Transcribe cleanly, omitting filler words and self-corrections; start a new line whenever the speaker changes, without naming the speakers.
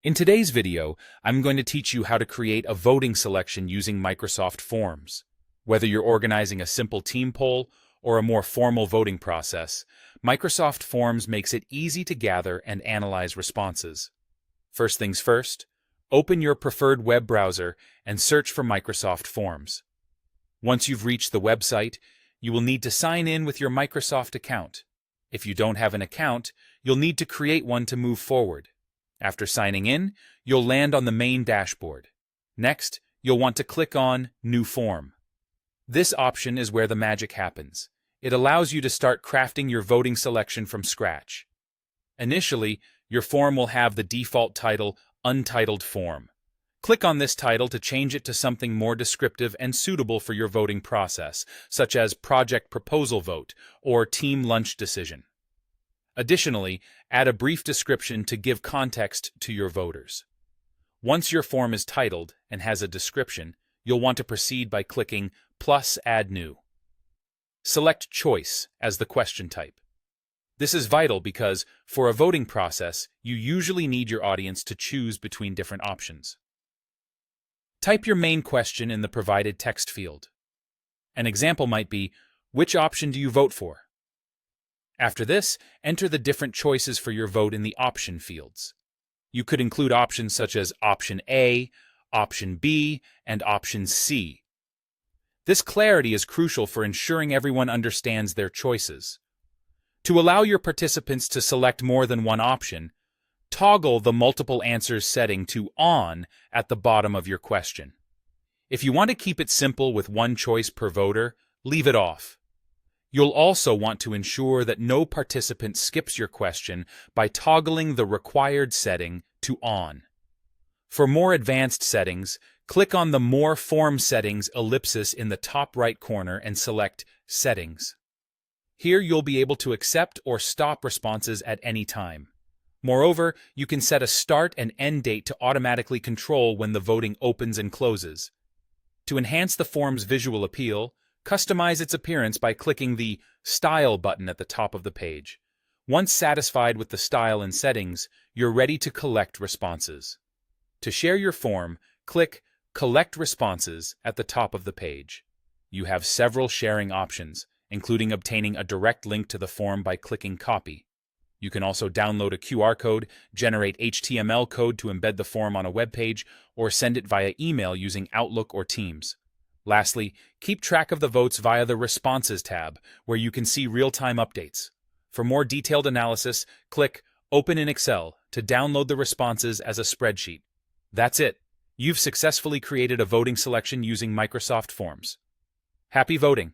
In today's video, I'm going to teach you how to create a voting selection using Microsoft Forms. Whether you're organizing a simple team poll or a more formal voting process, Microsoft Forms makes it easy to gather and analyze responses. First things first, open your preferred web browser and search for Microsoft Forms. Once you've reached the website, you will need to sign in with your Microsoft account. If you don't have an account, you'll need to create one to move forward. After signing in, you'll land on the main dashboard. Next, you'll want to click on New Form. This option is where the magic happens. It allows you to start crafting your voting selection from scratch. Initially, your form will have the default title Untitled Form. Click on this title to change it to something more descriptive and suitable for your voting process, such as Project Proposal Vote or Team Lunch Decision. Additionally, add a brief description to give context to your voters. Once your form is titled and has a description, you'll want to proceed by clicking plus Add New. Select Choice as the question type. This is vital because, for a voting process, you usually need your audience to choose between different options. Type your main question in the provided text field. An example might be, which option do you vote for? After this, enter the different choices for your vote in the option fields. You could include options such as Option A, Option B, and Option C. This clarity is crucial for ensuring everyone understands their choices. To allow your participants to select more than one option, toggle the multiple answers setting to On at the bottom of your question. If you want to keep it simple with one choice per voter, leave it off. You'll also want to ensure that no participant skips your question by toggling the required setting to On. For more advanced settings, click on the More Form Settings ellipsis in the top right corner and select Settings. Here you'll be able to accept or stop responses at any time. Moreover, you can set a start and end date to automatically control when the voting opens and closes. To enhance the form's visual appeal, customize its appearance by clicking the Style button at the top of the page. Once satisfied with the style and settings, you're ready to collect responses. To share your form, click Collect Responses at the top of the page. You have several sharing options, including obtaining a direct link to the form by clicking Copy. You can also download a QR code, generate HTML code to embed the form on a web page, or send it via email using Outlook or Teams. Lastly, keep track of the votes via the Responses tab, where you can see real-time updates. For more detailed analysis, click Open in Excel to download the responses as a spreadsheet. That's it. You've successfully created a voting selection using Microsoft Forms. Happy voting!